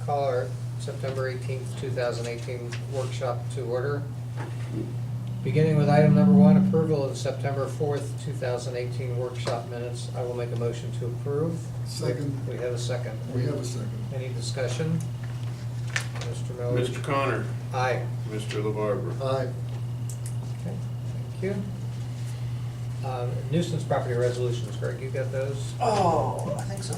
Call our September 18th, 2018 workshop to order. Beginning with item number 1, approval of the September 4th, 2018 workshop minutes. I will make a motion to approve. Second. We have a second. We have a second. Any discussion? Mr. Miller? Mr. Connor. Aye. Mr. LaBarbera. Aye. Okay, thank you. Nuisance property resolutions, Greg, you got those? Oh, I think so.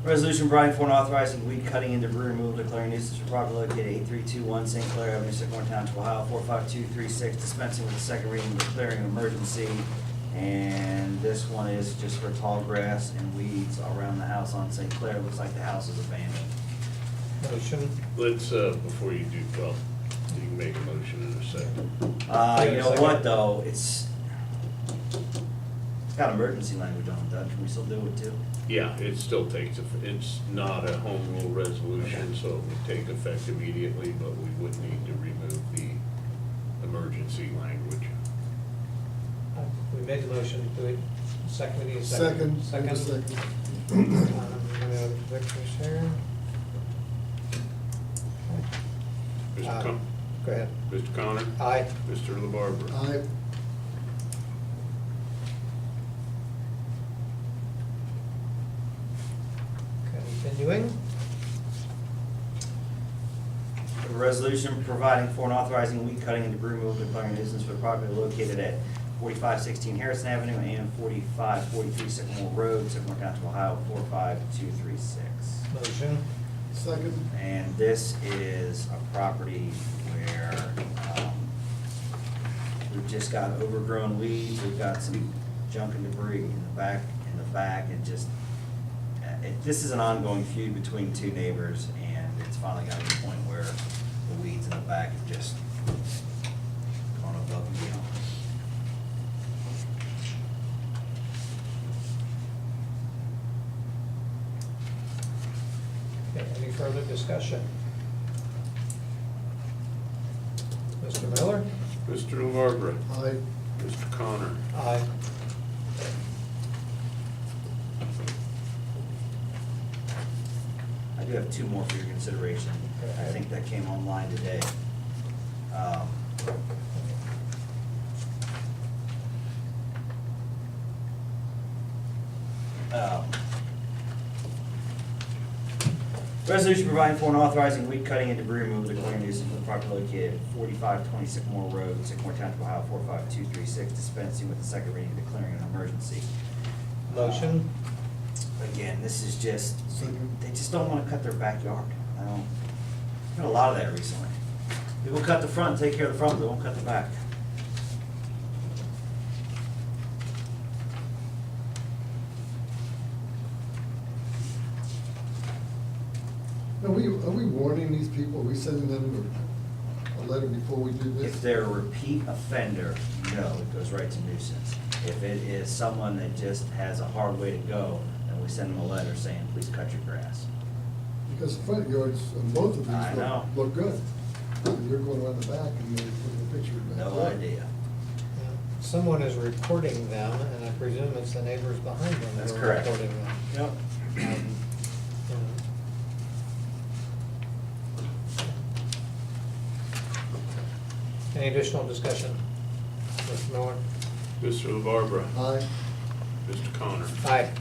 Resolution providing for and authorizing weed cutting and debris removal, declaring nuisance for property located 8321 St. Clair Avenue, Sycamore Township, Ohio, 45236, dispensing with the second reading, declaring an emergency. And this one is just for tall grass and weeds around the house on St. Clair. It looks like the house is abandoned. Motion? Let's, before you do, well, you can make a motion in a second. You know what, though? It's got emergency language on it, doesn't it? Can we still do it too? Yeah, it still takes, it's not a home rule resolution, so it would take effect immediately, but we would need to remove the emergency language. We made the motion, do we, second, we need a Second. second? Second. Victor's here. Mr. Con, Go ahead. Mr. Connor. Aye. Mr. LaBarbera. Aye. Continuing. A resolution providing for and authorizing weed cutting and debris removal, declaring nuisance for the property located at 4516 Harrison Avenue and 4543 Sycamore Road, Sycamore Township, Ohio, 45236. Motion? Second. And this is a property where we've just got overgrown weeds, we've got some junk and debris in the back, and just, this is an ongoing feud between two neighbors, and it's finally got to the point where the weeds in the back have just gone above and beyond. Okay, any further discussion? Mr. Miller? Mr. LaBarbera. Aye. Mr. Connor. Aye. I do have two more for your consideration. I think that came online today. Resolution providing for and authorizing weed cutting and debris removal, declaring nuisance for the property located at 4520 Sycamore Road, Sycamore Township, Ohio, 45236, dispensing with the second reading, declaring an emergency. Motion? Again, this is just, Second. they just don't want to cut their backyard. I don't, had a lot of that recently. People cut the front, take care of the front, but they won't cut the back. Are we warning these people? Are we sending them a letter before we do this? If they're a repeat offender, no, it goes right to nuisance. If it is someone that just has a hard way to go, then we send them a letter saying, please cut your grass. Because the front yards on both of I know. these look good. And you're going around the back and you're putting a picture of that. No idea. Someone is reporting them, and I presume it's the neighbors behind them that That's are correct. reporting them. Yep. Any additional discussion? Mr. Miller? Mr. LaBarbera. Aye. Mr. Connor. Aye.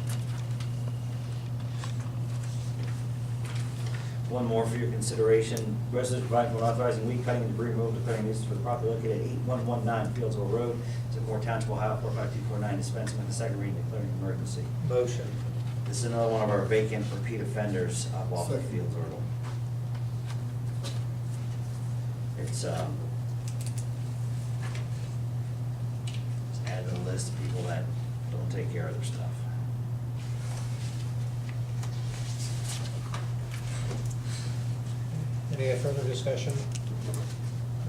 One more for your consideration. Resolution providing for authorizing weed cutting and debris removal, declaring nuisance for the property located at 8119 Fieldsville Road, Sycamore Township, Ohio, 45249, dispensing with the second reading, declaring an emergency. Motion? This is another one of our vacant repeat offenders up off of Second. Fieldsville. It's, just add to the list of people that don't take care of their stuff. Any further discussion?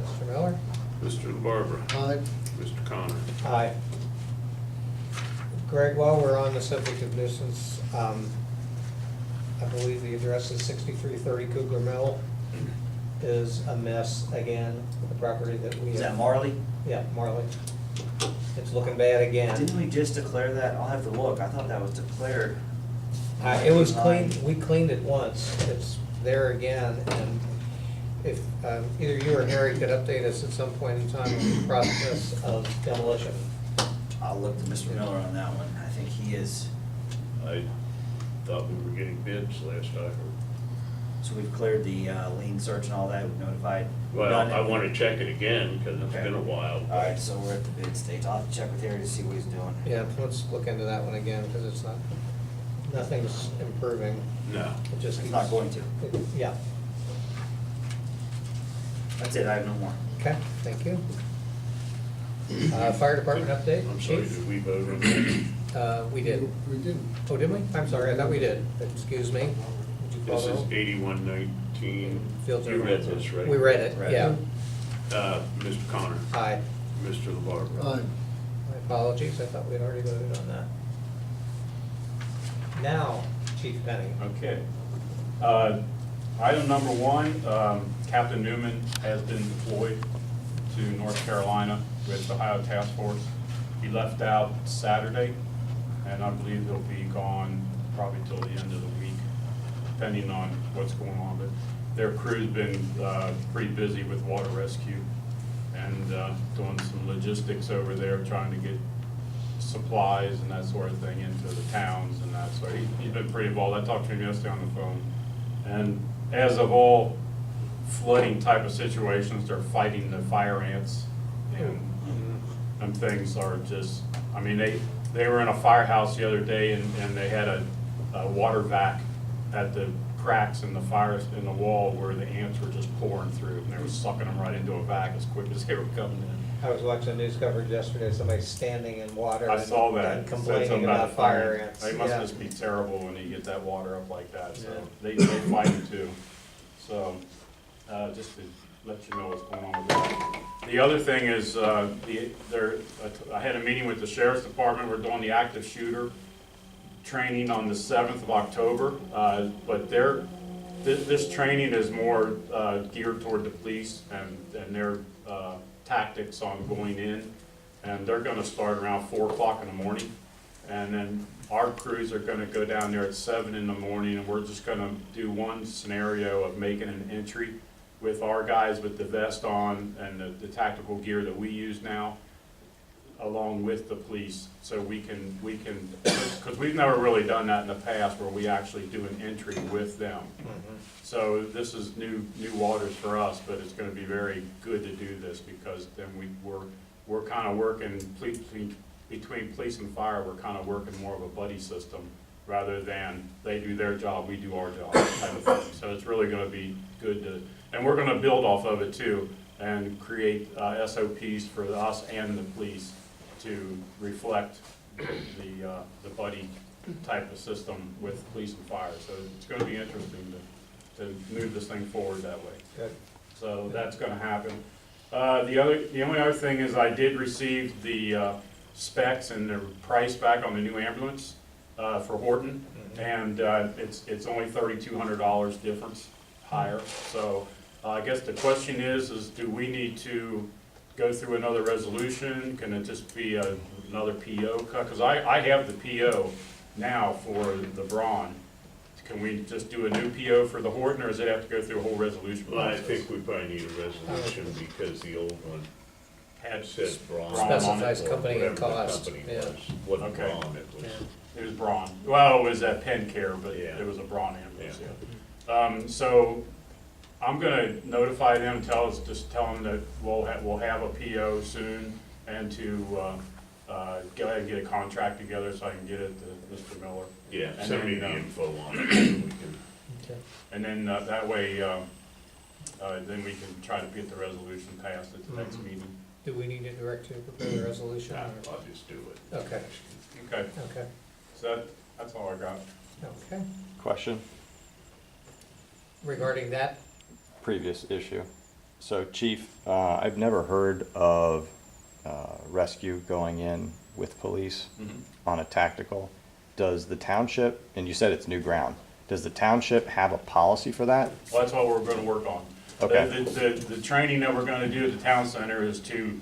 Mr. Miller? Mr. LaBarbera. Aye. Mr. Connor. Aye. Greg, while we're on the subject of nuisance, I believe the address is 6330 Cougar Mill is a mess again, the property that we have. Is that Marley? Yeah, Marley. It's looking bad again. Didn't we just declare that? I'll have to look. I thought that was declared. It was cleaned, we cleaned it once, it's there again, and if, either you or Harry could update us at some point in time on the process of demolition. I'll look to Mr. Miller on that one. I think he is, I thought we were getting bids last I heard. so we've cleared the lien search and all that, we've notified. we've Well, done it. I want to check it again because it's Okay. been a while. All right, so we're at the bid stage. I'll have to check with Harry to see what he's doing. Yeah, let's look into that one again, because it's not, nothing's improving, No. it just He's keeps. not going to. Yeah, That's it, I have no more. okay, thank you. Fire department update, I'm sorry, chief? did we vote on that? We did. We didn't. Oh, did we? I'm sorry, I thought we did. Excuse me. Would you call This the is roll? 8119. Fields You are- read this, right? We read it, Read yeah. Mr. Connor, Aye. Mr. LeBarber. Aye. My apologies, I thought we'd already voted on that. Now, Chief Penny. Okay. Item number one, Captain Newman has been deployed to North Carolina with the Ohio Task Force. He left out Saturday, and I believe he'll be gone probably till the end of the week, depending on what's going on. But their crew's been pretty busy with water rescue and doing some logistics over there, trying to get supplies and that sort of thing into the towns and that. So he's been pretty involved. I talked to him yesterday on the phone. And as of all flooding type of situations, they're fighting the fire ants. And things are just, I mean, they were in a firehouse the other day and they had a water vac at the cracks in the fires in the wall where the ants were just pouring through, and they were sucking them right into a vac as quick as they were coming in. I was watching news coverage yesterday, somebody standing in water. I saw that. and Said complaining something about the fire ants. It must Yeah. just be terrible when you get that water up like that, so Yeah. they fight it too. So, just to let you know what's going on with that. The other thing is, I had a meeting with the sheriff's department. We're doing the active shooter training on the 7th of October, but this training is more geared toward the police and their tactics on going in, and they're gonna start around 4 o'clock in the morning, and then our crews are gonna go down there at 7 in the morning, and we're just gonna do one scenario of making an entry with our guys with the vest on and the tactical gear that we use now, along with the police, so we can, because we've never really done that in the past where we actually do an entry with them. Mhm. So this is new waters for us, but it's gonna be very good to do this because then we're kind of working between police and fire, we're kind of working more of a buddy system rather than they do their job, we do our job type of thing. So it's really gonna be good to, and we're gonna build off of it too and create SOPs for us and the police to reflect the buddy type of system with police and fire. So it's gonna be interesting to move this thing forward that way. Good. So that's gonna happen. The only other thing is I did receive the specs and the price back on the new ambulance for Horton, and it's only $3,200 difference higher. So I guess the question is do we need to go through another resolution? Can it just be another PO cut? Because I have the PO now for the Braun. Can we just do a new PO for the Horton, or does it have to go through a whole resolution Well, I process? think we probably need a resolution because the old one Had said Braun. Braun on it, Specifies or company and whatever the cost, company yeah. was. Wasn't Okay. Braun, it was. Yeah. It was Braun. Well, it was at Penn Care, but Yeah. it was a Braun ambulance, Yeah. yeah. So I'm gonna notify them, just tell them that we'll have a PO soon, and to go ahead and get a contract together so I can get it to Mr. Miller. Yeah, And send me then, the info on it. So we can- Okay. And then that way, then we can try to get the resolution passed at the next Mhm. meeting. Do we need to direct you to prepare the resolution? Nah, or- I'll just do it. Okay, Okay, okay, so that's all I got. okay. Question, Regarding that, previous issue. So Chief, I've never heard of rescue going in with police on a tactical. Does the township, and you said it's new ground, does the township have a policy for that? Well, that's what we're gonna work on. Okay. The training that we're gonna do at the town center is to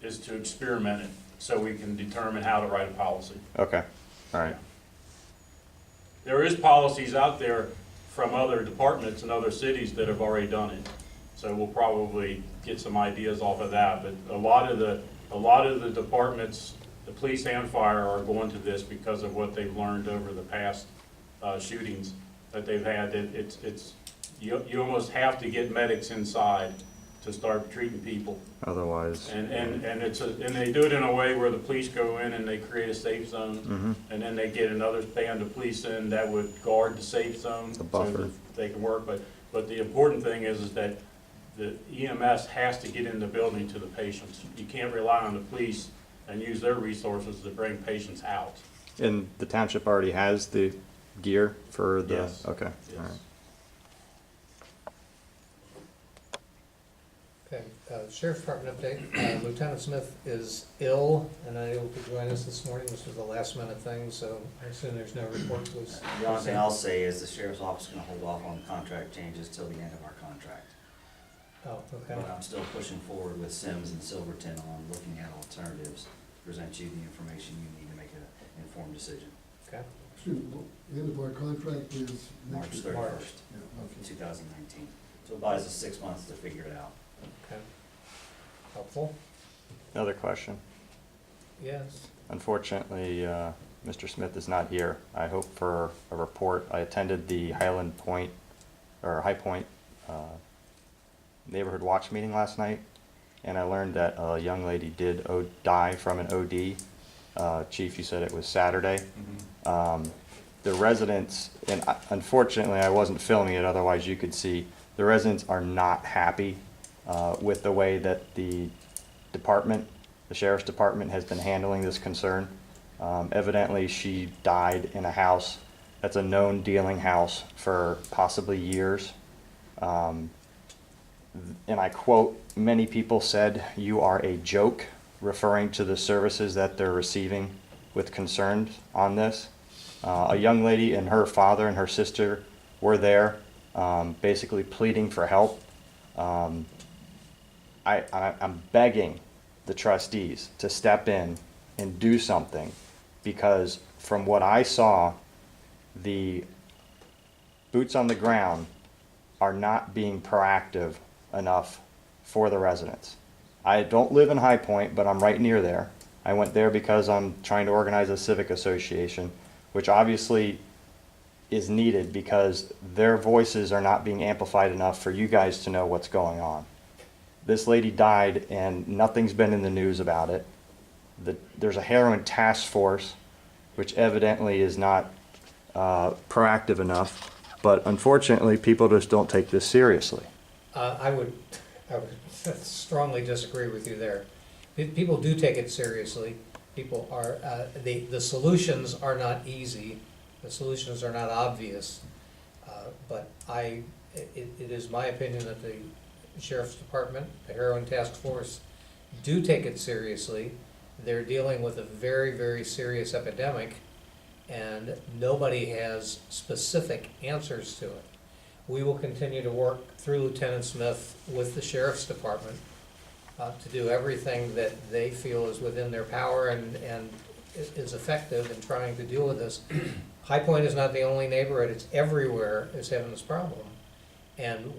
experiment it, so we can determine how to write a policy. Okay, all right. there is policies out there from other departments in other cities that have already done it. So we'll probably get some ideas off of that, but a lot of the departments, the police and fire, are going to this because of what they've learned over the past shootings that they've had. You almost have to get medics inside to start treating people. Otherwise. And they do it in a way where the police go in and they create a safe zone, Mhm. and then they get another band of police in that would guard the safe zone. The buffer. So that they can work, but the important thing is that the EMS has to get in the building to the patients. You can't rely on the police and use their resources to bring patients out. And the township already has the gear for the, Yes. okay, Yes. all right. Okay, Sheriff's Department update. Lieutenant Smith is ill and unable to join us this morning. This was a last minute thing, so I assume there's no report to us. The only thing I'll say is the sheriff's office is gonna hold off on the contract changes till the end of our contract. Oh, okay. But I'm still pushing forward with Sims and Silverton on looking at alternatives, present you the information you need to make an informed decision. Okay. Excuse me, the end of our contract is March next year. 31st, Yeah, okay. 2019. So it buys us 6 months to figure it out. Okay. Helpful? Another question. Yes. Unfortunately, Mr. Smith is not here. I hope for a report. I attended the Highpoint neighborhood watch meeting last night, and I learned that a young lady did die from an OD. Chief, you said it was Saturday. The residents, and unfortunately I wasn't filming it, otherwise you could see, the residents are not happy with the way that the sheriff's department has been handling this concern. Evidently she died in a house that's a known dealing house for possibly years. And I quote, many people said, "You are a joke," referring to the services that they're receiving with concerns on this. A young lady and her father and her sister were there, basically pleading for help. I'm begging the trustees to step in and do something, because from what I saw, the boots on the ground are not being proactive enough for the residents. I don't live in Highpoint, but I'm right near there. I went there because I'm trying to organize a civic association, which obviously is needed because their voices are not being amplified enough for you guys to know what's going on. This lady died and nothing's been in the news about it. There's a heroin task force, which evidently is not proactive enough, but unfortunately people just don't take this seriously. I would strongly disagree with you there. People do take it seriously. People are, the solutions are not easy. The solutions are not obvious. But it is my opinion that the Sheriff's Department, the Heroin Task Force, do take it seriously. They're dealing with a very, very serious epidemic, and nobody has specific answers to it. We will continue to work through Lieutenant Smith with the Sheriff's Department to do everything that they feel is within their power and is effective in trying to deal with this. Highpoint is not the only neighborhood, it's everywhere is having this problem. And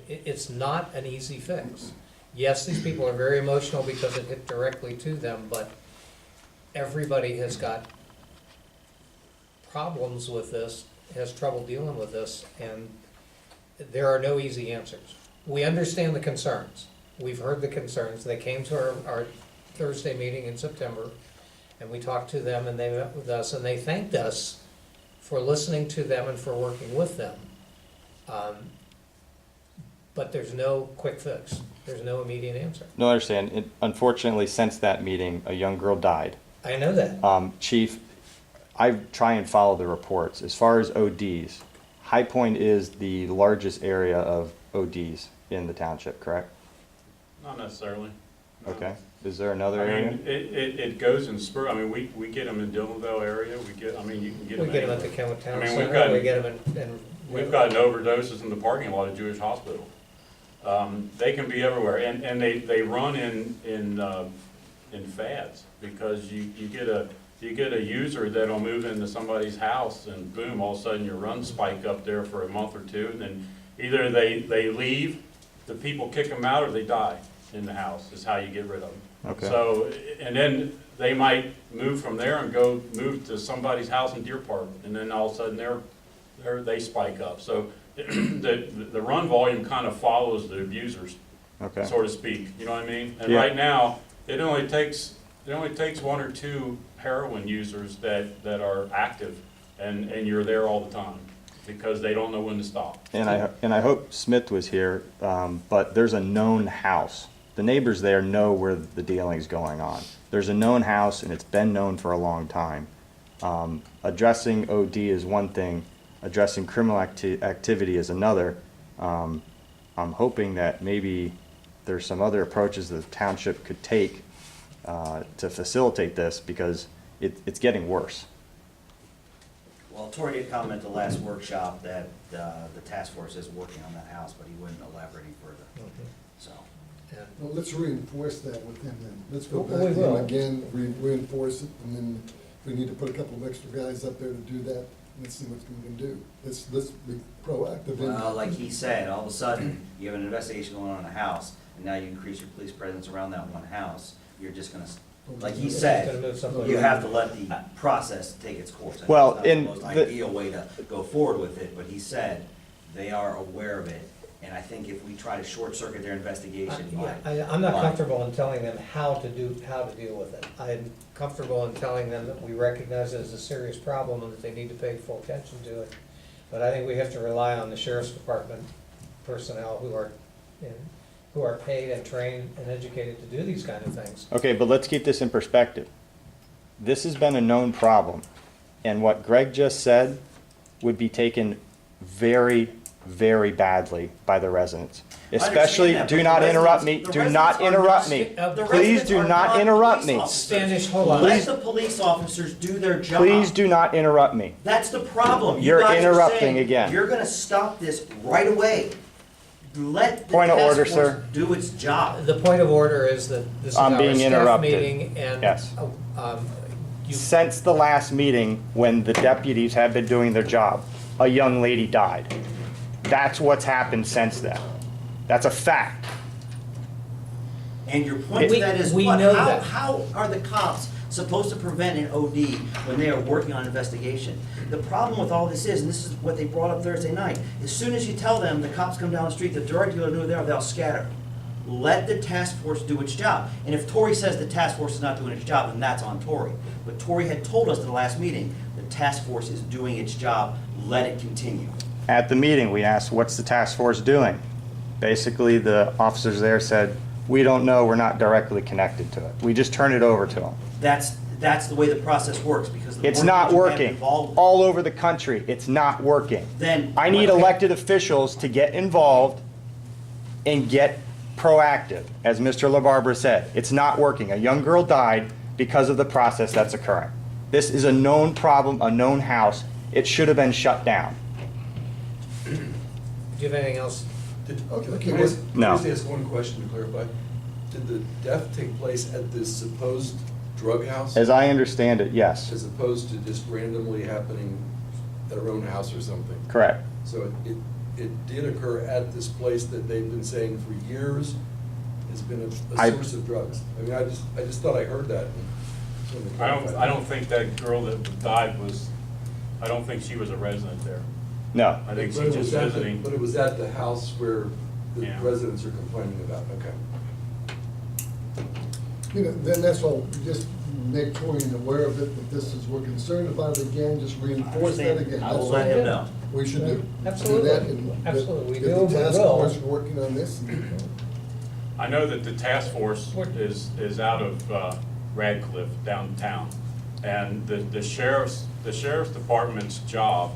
it's not an easy fix. Yes, these people are very emotional because it hit directly to them, but everybody has got problems with this, has trouble dealing with this, and there are no easy answers. We understand the concerns. We've heard the concerns. They came to our Thursday meeting in September, and we talked to them, and they met with us, and they thanked us for listening to them and for working with them. But there's no quick fix. There's no immediate answer. No, I understand. Unfortunately, since that meeting, a young girl died. I know that. Chief, I try and follow the reports. As far as ODs, Highpoint is the largest area of ODs in the township, correct? Not necessarily. No. Okay. Is there another I area? mean, it goes in spur, I mean, we get them in Dillonville area, you can get them We get them at the anywhere. Kenwood Town I mean, we've Center, got- we get them in. We've gotten overdoses in the parking lot of Jewish Hospital. They can be everywhere, and they run in fads, because you you get a user that'll move into somebody's house and boom, all of a sudden your runs spike up there for a month or two, and then either they leave, the people kick them out, or they die in the house, is how you get rid of them. Okay. So, and then they might move from there and go move to somebody's house in Deer Park, and then all of a sudden they spike up. So the run volume kind of follows the abusers, Okay. so to speak, you know what I mean? And Yeah. right now, it only takes one or two heroin users that are active, and you're there all the time, because they don't know when to stop. And I hope Smith was here, but there's a known house. The neighbors there know where the dealing's going on. There's a known house, and it's been known for a long time. Addressing OD is one thing, addressing criminal activity is another. I'm hoping that maybe there's some other approaches the township could take to facilitate this, because it's getting worse. Well, Tori did comment at the last workshop that the task force is working on that house, but he wouldn't elaborate any further, so. And Well, let's reinforce that with him then. Let's go Well, back we to him will. again, reinforce it, and then if we need to put a couple of extra guys up there to do that, let's see what we can do. Let's be proactive in Well, like he said, all of a sudden, you have an investigation going on in a house, and now you increase your police presence around that one house, you're just gonna, like he It's gonna said, move somebody. you have to let the process take its course. I know Well, it's not in the most the- ideal way to go forward with it, but he said they are aware of it, and I think if we try to short circuit their investigation I'm not by- comfortable in telling them how to deal with it. I'm comfortable in telling them that we recognize it as a serious problem and that they need to pay full attention to it. But I think we have to rely on the sheriff's department personnel who are paid and trained and educated to do these kind of things. Okay, but let's keep this in perspective. This has been a known problem, and what Greg just said would be taken very, very badly by the residents. Especially, that, do but not the interrupt me, residents- do the not residents are interrupt not me. sti- the Please residents do are not not interrupt police me. officers. Standish, hold on. Let the police officers do their job. Please do not interrupt me. That's the problem. You You're guys are interrupting saying again. You're gonna stop this right away. Let the Point of task order, force sir. do its job. The point of order is that this is I'm our being staff interrupted. meeting and. Yes. You Since the last meeting, when the deputies have been doing their job, a young lady died. That's what's happened since then. That's a fact. And your point to We- that is we what? know that. How are the cops supposed to prevent an OD when they are working on investigation? The problem with all this is, and this is what they brought up Thursday night, as soon as you tell them the cops come down the street, the drug dealer knew there, they'll scatter. Let the task force do its job. And if Tori says the task force is not doing its job, then that's on Tori. But Tori had told us at the last meeting, the task force is doing its job, let it continue. At the meeting, we asked, what's the task force doing? Basically, the officers there said, we don't know, we're not directly connected to it. We just turn it over to them. That's the way the process works, because the It's more not that you have working. involved- All over the country, it's not working. Then- I need elected officials to get involved and get proactive, as Mr. LaBarbera said. It's not working. A young girl died because of the process that's occurring. This is a known problem, a known house. It should have been shut down. Do you have anything else? Okay, Can I just No. ask one question to clarify? Did the death take place at this supposed drug house? As I understand it, yes, As opposed to just randomly happening at our own house or something? correct. So it did occur at this place that they've been saying for years has been a source of drugs? I mean, I just thought I heard that. and just wanted to clarify I don't think that girl that died I don't think she was a resident there. No. I think But she's it was just at the- visiting. But it was at the house where the Yeah. residents are complaining about, okay. You know, then that's all, just make Tori aware of it, that this is, we're concerned about it again, just reinforce that again. I will That's let all him know. We should do. Absolutely. Do that and Absolutely. We get do, the we task will. force working on this. I know that the task force is out of Radcliffe downtown. And the sheriff's department's job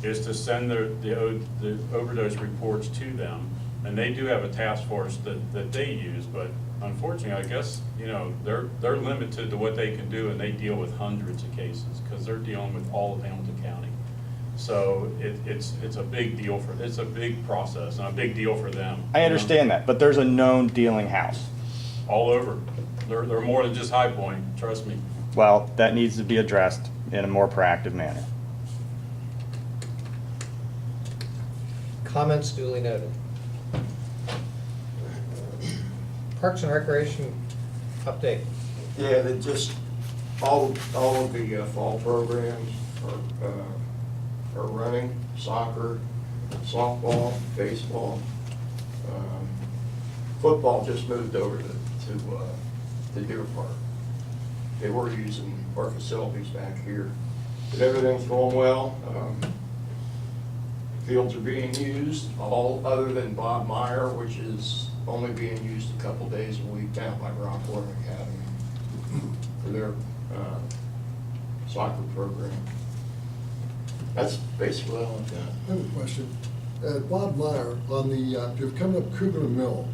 is to send the overdose reports to them. And they do have a task force that they use, but unfortunately, I guess, you know, they're limited to what they can do, and they deal with hundreds of cases, because they're dealing with all of Hamilton County. So it's a big deal it's a big process and a big deal for them. I you know? understand that, but there's a known dealing house. All over. They're more than just Highpoint, trust me. Well, that needs to be addressed in a more proactive manner. Comments duly noted. Parks and Recreation update. Yeah, they just, all of the fall programs are running, soccer, softball, baseball. Football just moved over to Deer Park. They were using our facilities back here, but everything's going well. Fields are being used, all other than Bob Meyer, which is only being used a couple days a week down by Rockhorn Academy for their soccer program. That's basically all I've got. I have a question. Bob Meyer, on the, if you're coming up Cougar Mill,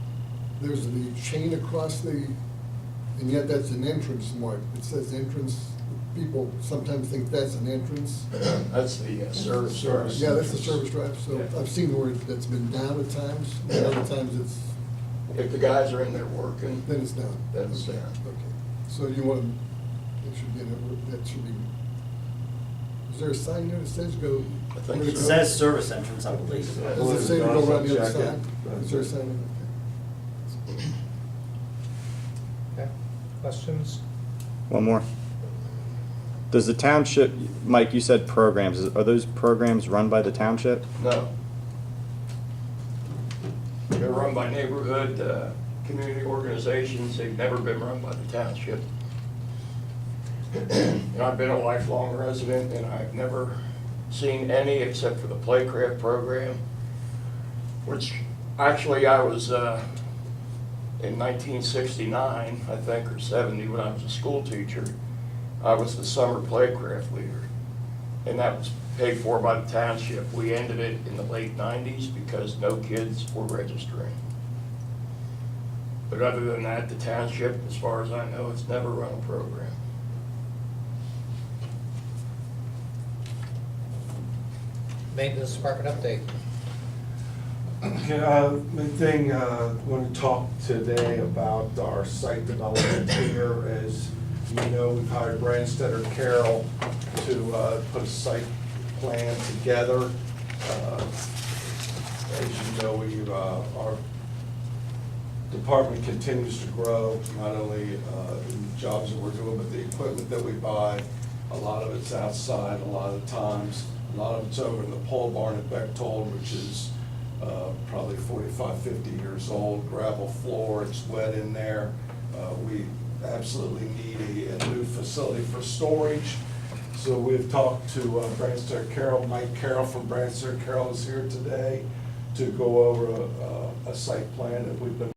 there's the chain across the, and yet that's an entrance mark. It says entrance. People sometimes think that's an entrance. That's the service. Yeah, that's the service drive. So Yeah. I've seen where that's been down at times, and other times it's, If the guys are in there working, then it's down. then it's Okay. down. Okay. So you want to, it should be, that should be, is there a sign there that says go? I think It so. says service entrance, I believe. Does it say to go around the other Check it. side? Is there a sign? Okay. Okay, questions? One more. Does the township, Mike, you said programs, are those programs run by the township? No. They're run by neighborhood, community organizations. They've never been run by the township. And I've been a lifelong resident, and I've never seen any except for the Playcraft program, which actually I was, in 1969, I think, or 70, when I was a school teacher. I was the summer playcraft leader, and that was paid for by the township. We ended it in the late 90s because no kids were registering. But other than that, the township, as far as I know, has never run a program. Maintenance Department update. Okay, main thing, want to talk today about our site development here. As you know, we've hired Branstetter Carroll to put a site plan together. As you know, our department continues to grow, not only in the jobs that we're doing, but the equipment that we buy. A lot of it's outside, a lot of times. A lot of it's over in the pole barn at Bechtold, which is probably 45, 50 years old, gravel floor, it's wet in there. We absolutely need a new facility for storage. So we've talked to Branstetter Carroll. Mike Carroll from Branstetter Carroll is here today to go over a site plan that we've been